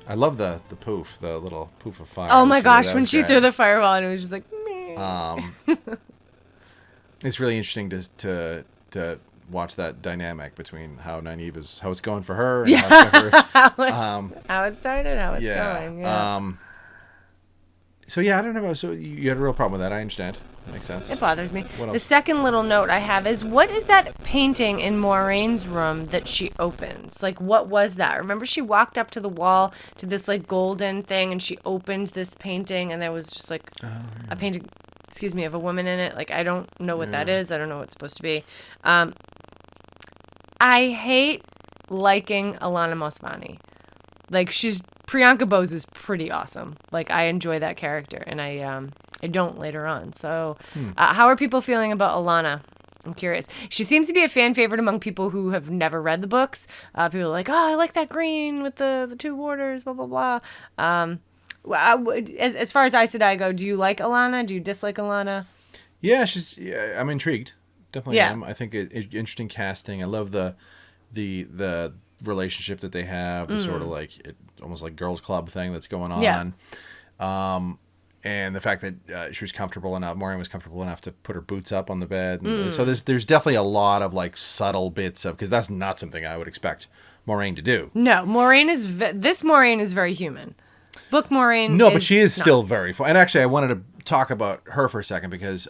I love the poof, the little poof of fire. Oh my gosh, when she threw the fireball and it was just like, meh. It's really interesting to watch that dynamic between how Nynaeve is, how it's going for her. And how it started, how it's going. Yeah. So I don't know. So you had a real problem with that. I understand. That makes sense. It bothers me. The second little note I have is, what is that painting in Moraine's room that she opens? Like, what was that? Remember, she walked up to the wall to this like golden thing, and she opened this painting, and there was just like a painting, of a woman in it. Like, I don't know what that is. I don't know what it's supposed to be. I hate liking Alana Mosmani. Like, Priyanka Bose is pretty awesome. Like, I enjoy that character, and I don't later on. So, how are people feeling about Alana? I'm curious. She seems to be a fan favorite among people who have never read the books. People are like, oh, I like that green with the two warders, blah, blah, blah. As far as Aes Sedai go, do you like Alana? Do you dislike Alana? Yeah, I'm intrigued. Definitely am. I think interesting casting. I love the relationship that they have, the sort of like almost like girls club thing that's going on. Yeah. And the fact that she was comfortable enough, Moiraine was comfortable enough to put her boots up on the bed. And so there's definitely a lot of like subtle bits of, because that's not something I would expect Moiraine to do. No, this Moiraine is very human. Book Moiraine. No, but she is still very fun. And actually, I wanted to talk about her for a second because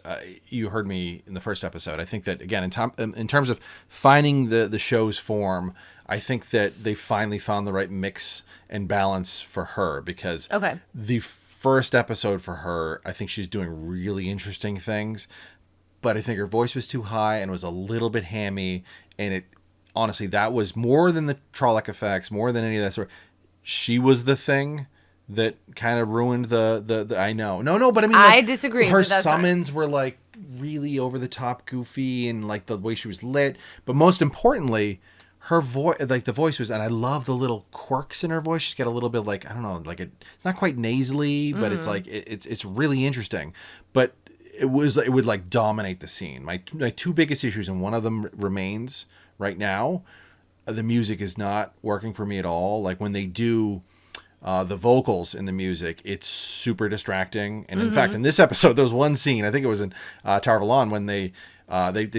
you heard me in the first episode. I think that, again, in terms of finding the show's form, I think that they finally found the right mix and balance for her, because the first episode for her, I think she's doing really interesting things, but I think her voice was too high and was a little bit hammy, and it honestly, that was more than the Trolloc effects, more than any of that sort. She was the thing that kind of ruined the I know. No, but I mean, like, I disagree. Her summons were like really over the top goofy, and like the way she was lit, but most importantly, her voice, like the voice was, and I love the little quirks in her voice. She's got a little bit like, I don't know, like it's not quite nasally, but it's like it's really interesting. But it would like dominate the scene. My two biggest issues, and one of them remains right now. The music is not working for me at all. Like when they do the vocals in the music, it's super distracting. And in fact, in this episode, there was one scene, I think it was in Tar Valon, when they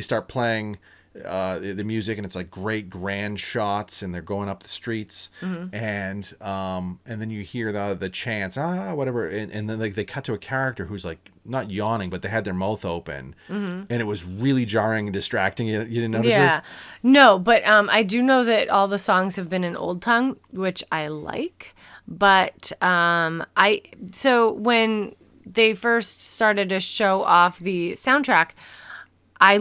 start playing the music, and it's like great grand shots, and they're going up the streets, and then you hear the chants, whatever, and then like they cut to a character who's like not yawning, but they had their mouth open, and it was really jarring and distracting. You didn't notice this? No, but I do know that all the songs have been in Old Tongue, which I like. But so when they first started to show off the soundtrack, I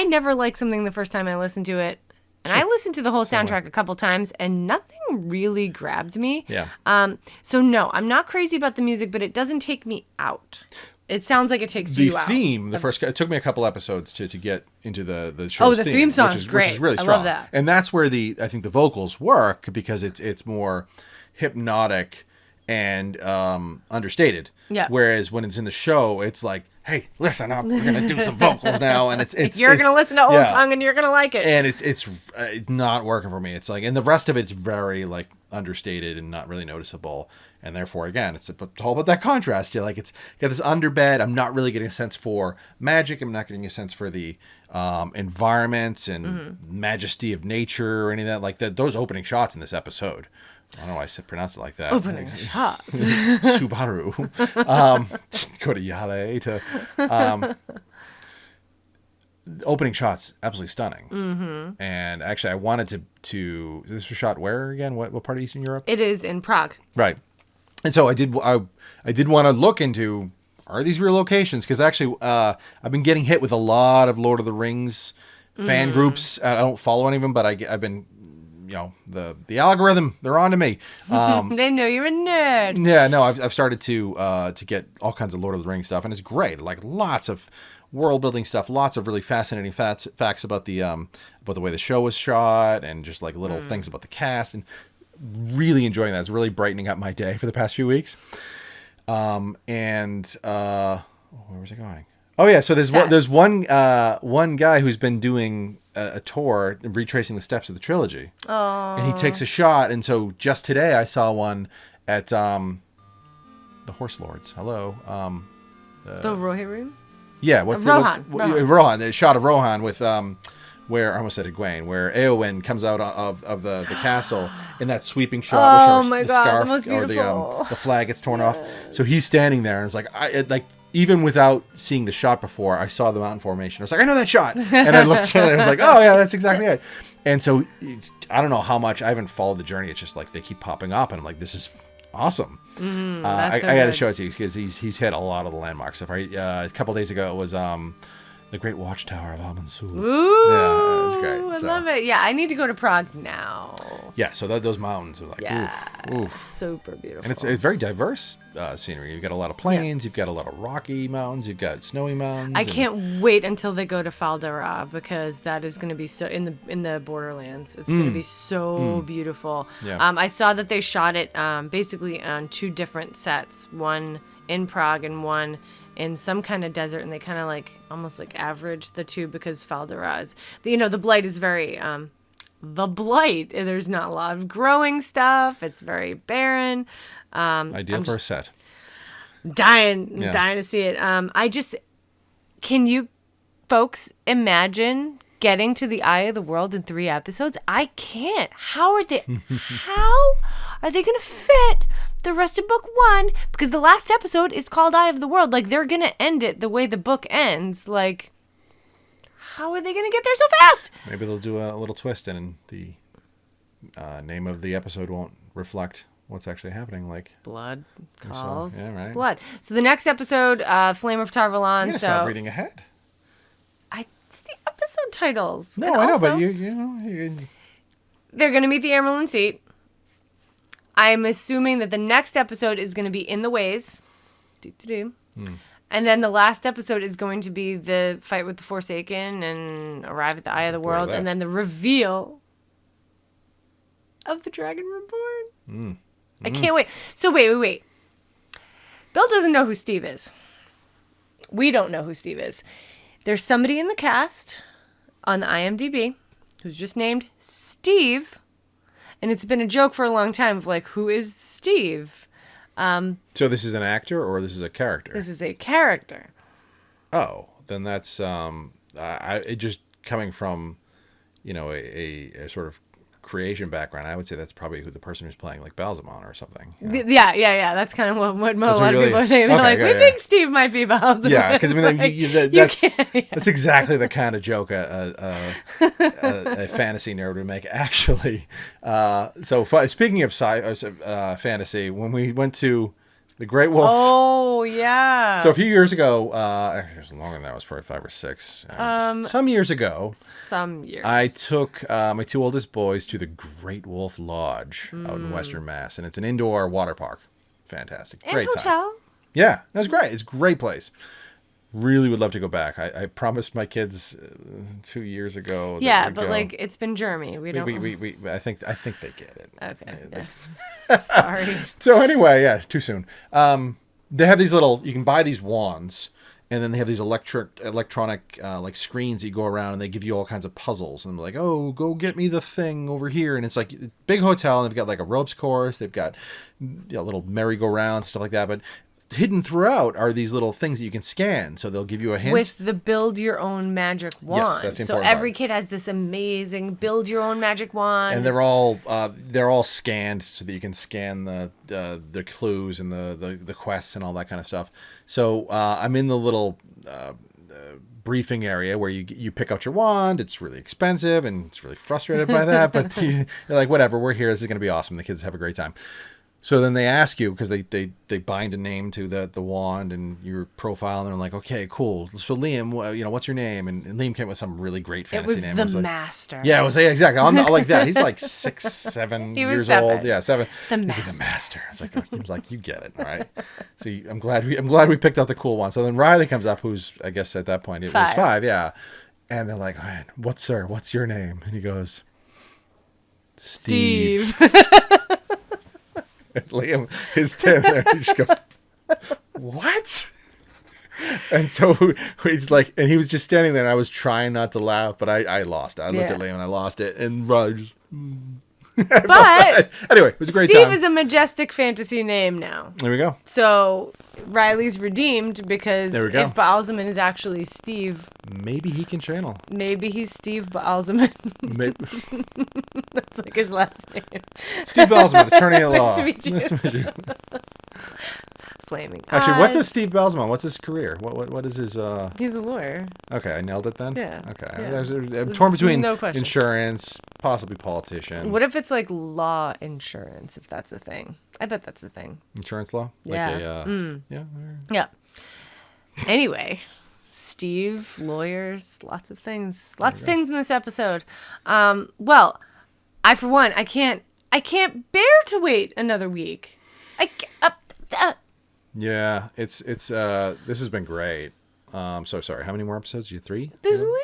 never liked something the first time I listened to it. And I listened to the whole soundtrack a couple times, and nothing really grabbed me. Yeah. So no, I'm not crazy about the music, but it doesn't take me out. It sounds like it takes you out. The theme, it took me a couple episodes to get into the show's theme. Oh, the theme song is great. Which is really strong. I love that. And that's where I think the vocals work, because it's more hypnotic and understated. Yeah. Whereas when it's in the show, it's like, hey, listen up, we're gonna do some vocals now, and it's you're gonna listen to Old Tongue and you're gonna like it. And it's not working for me. It's like, and the rest of it's very like understated and not really noticeable, and therefore again, it's all about that contrast. You're like, it's got this underbed. I'm not really getting a sense for magic. I'm not getting a sense for the environments and majesty of nature or any of that. Like those opening shots in this episode. I don't know why I pronounced it like that. Opening shots. Subaru. Go to Yale to... opening shot's absolutely stunning. Mm-hmm. And actually, I wanted to. This was shot where again? What part of Eastern Europe? It is in Prague. Right. And so I did want to look into, are these real locations? Because actually, I've been getting hit with a lot of Lord of the Rings fan groups. I don't follow any of them, but I've been, the algorithm, they're on to me. They know you're a nerd. Yeah, no, I've started to get all kinds of Lord of the Rings stuff, and it's great. Like lots of world building stuff, lots of really fascinating facts about the way the show was shot, and just like little things about the cast, and really enjoying that. It's really brightening up my day for the past few weeks. Where was I going? Oh yeah, so there's one guy who's been doing a tour retracing the steps of the trilogy. Oh. And he takes a shot, and so just today I saw one at the Horse Lords. Hello. The Rohirrim? Yeah, what's Rohan. Rohan, the shot of Rohan with where I almost said Egwene, where Eowyn comes out of the castle in that sweeping shot, which the scarf the most or beautiful. the flag gets torn off. So he's standing there, and it's like even without seeing the shot before, I saw the mountain formation. I was like, I know that shot, and I looked and I was like, oh yeah, that's exactly it. And so I don't know how much, I haven't followed the journey. It's just like they keep popping up, and I'm like, this is awesome. I got to show it to you because he's hit a lot of the landmarks. So a couple days ago, it was the Great Watchtower of Al-Mansur. Ooh, yeah, it was great. I love it. Yeah, I need to go to Prague now. Yeah, so those mountains are like, oof. Super beautiful. And it's very diverse scenery. You've got a lot of plains, you've got a lot of rocky mountains, you've got snowy mountains. I can't wait until they go to Faldera, because that is going to be so in the Borderlands. It's going to be so beautiful. Yeah. I saw that they shot it basically on 2 different sets, one in Prague and one in some kind of desert, and they kind of like almost like average the 2, because Faldera is, the Blight is very the Blight. There's not a lot of growing stuff. It's very barren. Ideal for a set. Dying to see it. Can you folks imagine getting to the Eye of the World in 3 episodes? I can't. How are they going to fit the rest of book 1? Because the last episode is called Eye of the World. Like, they're going to end it the way the book ends. Like, how are they going to get there so fast? Maybe they'll do a little twist, and the name of the episode won't reflect what's actually happening. Like Blood Calls. Yeah, right. Blood. So the next episode, Flame of Tarvalon. You gotta stop reading ahead. It's the episode titles. No, I know, but you they're going to meet the Amerlin Seat. I'm assuming that the next episode is going to be In the Ways. And then the last episode is going to be the fight with the Forsaken and arrive at the Eye of the World. And then the reveal of the Dragon Reborn. I can't wait. So wait. Bill doesn't know who Steve is. We don't know who Steve is. There's somebody in the cast on the IMDb who's just named Steve. And it's been a joke for a long time of like, who is Steve? So this is an actor or this is a character? This is a character. Oh, then that's it just coming from, a sort of creation background. I would say that's probably who the person who's playing like Balsamon or something. Yeah. That's kind of what a lot of people are thinking. They're we think Steve might be Balsamon. Yeah, because that's exactly the kind of joke a fantasy nerd would make. Actually, speaking of fantasy, when we went to the Great Wolf. Oh, yeah. So a few years ago, it was longer than that, it was probably 5 or 6. Some years ago. I took my 2 oldest boys to the Great Wolf Lodge out in Western Mass. And it's an indoor water park. Fantastic. Great hotel. Time. Yeah, it was great. It's a great place. Really would love to go back. I promised my kids 2 years ago. Yeah, but like it's been Jeremy. We don't. I think they get it. Okay. Yeah. Sorry. So anyway, yeah, too soon. They have these little. You can buy these wands, and then they have these electronic like screens that you go around, and they give you all kinds of puzzles. And I'm like, oh, go get me the thing over here. And it's like a big hotel, and they've got like a ropes course. They've got little merry-go-round stuff like that, but hidden throughout are these little things that you can scan, so they'll give you a hint with the build your own magic wand. Yes, that's the important so every part. Kid has this amazing build your own magic wand, and they're all scanned so that you can scan the clues and the quests and all that kind of stuff. So I'm in the little briefing area where you pick out your wand. It's really expensive and it's really frustrated by that, but you're like, whatever, we're here. This is going to be awesome. The kids have a great time. So then they ask you, because they bind a name to the wand and your profile, and they're like, okay, cool. So Liam, what's your name? And Liam came with some really great fantasy name. It was the Master. Yeah, it was exactly. I'm like that. He's like 6, 7 years old. Yeah, 7. He's like the Master. He was like, you get it, all right? So I'm glad we picked out the cool one. So then Riley comes up, who's, I guess at that point it was 5, yeah. And they're like, man, what's your name? And he goes, Steve. And Liam is standing there. He just goes, what? And so he's like, and he was just standing there, and I was trying not to laugh, but I lost it. I looked at Liam and I lost it, and Raj. But anyway, it was a great Steve time. is a majestic fantasy name now. There we go. So Riley's redeemed because if Baalzamon is actually Steve, maybe he can channel. Maybe he's Steve Baalzamon. Maybe. That's like his last name. Steve Baalzamon, attorney at law. Nice to meet you. Flaming. Actually, what does Steve Baalzamon? What's his career? What is his? He's a lawyer. Okay, I nailed it then. Yeah. Okay, yeah. I'm torn between insurance, possibly politician. What if it's like law insurance? If that's a thing, I bet that's a thing. Insurance law. Yeah. Yeah. Yeah. Anyway, Steve, lawyers, lots of things in this episode. Well, I for one, I can't bear to wait another week. Yeah, it's this has been great. So sorry, how many more episodes? You 3? There's only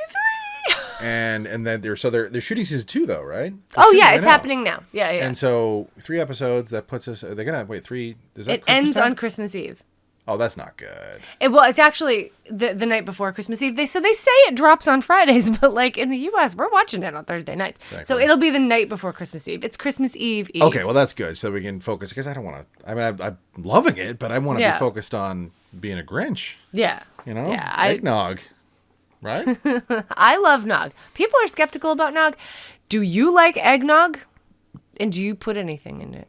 3. And then they're shooting season 2 though, right? It's happening now. Yeah. And so 3 episodes, that puts us. They're gonna wait 3. It ends on Christmas Eve. Oh, that's not good. It's actually the night before Christmas Eve. They say it drops on Fridays, but like in the U.S., we're watching it on Thursday nights. Exactly. So it'll be the night before Christmas Eve. It's Christmas Eve. Okay, well that's good. So we can focus, because I don't want to. I mean, I'm loving it, but I want to be focused on being a Grinch. Yeah. Yeah. Eggnog. Right. I love nog. People are skeptical about nog. Do you like eggnog? And do you put anything in it?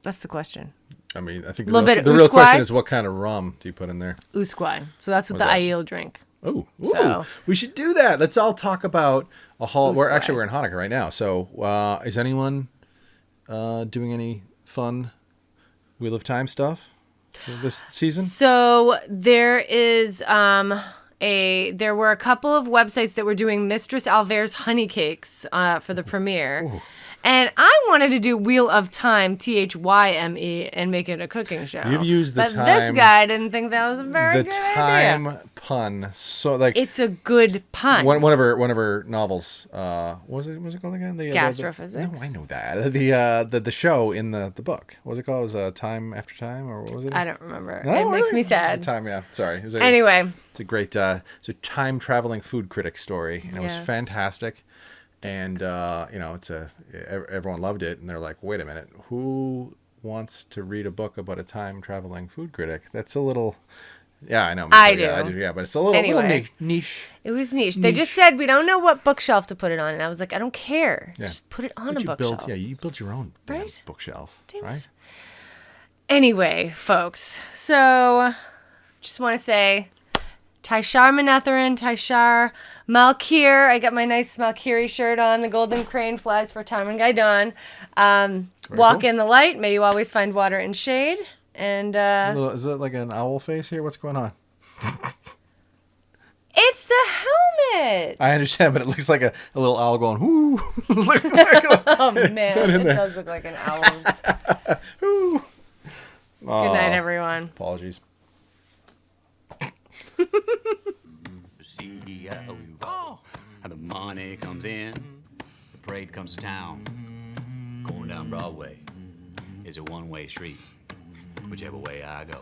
That's the question. I mean, I think the real question is, what kind of rum do you put in there? Usquai. So that's what the Aiel drink. Oh, so, we should do that. Let's all talk about a haul. We're in Hanukkah right now. So is anyone doing any fun Wheel of Time stuff this season? So there is there were a couple of websites that were doing Mistress Alver's honey cakes for the premiere. Ooh. And I wanted to do Wheel of Time, Thyme, and make it a cooking show. You've used the time. But this guy didn't think that was a very good idea. The time pun. So like it's a good pun. One of her novels. What was it called again? Gastrophysics. No, I know that. The show in the book. What was it called? It was Time After Time, or what was it? I don't remember. No, it makes me sad. Time, yeah. Sorry. Anyway, it's a great. It's a time traveling food critic story, and it was fantastic. And everyone loved it, and they're like, wait a minute, who wants to read a book about a time traveling food critic? That's a little, I know. I do, but it's a little niche. It was niche. They just said, we don't know what bookshelf to put it on, and I was like, I don't care. Yeah. Just put it on a bookshelf. You build your own bookshelf, right? Anyway, folks, so just want to say, Taishar Manetherin, Taishar Malkir. I got my nice Malkiri shirt on. The golden crane flies for Tom and Gaidon. Walk in the light. May you always find water and shade. And is that like an owl face here? What's going on? It's the helmet. I understand, but it looks like a little owl going, whoo. Oh, man. It does look like an owl. Good night, everyone. Apologies. The money comes in, the parade comes to town. Going down Broadway is a one-way street, whichever way I go.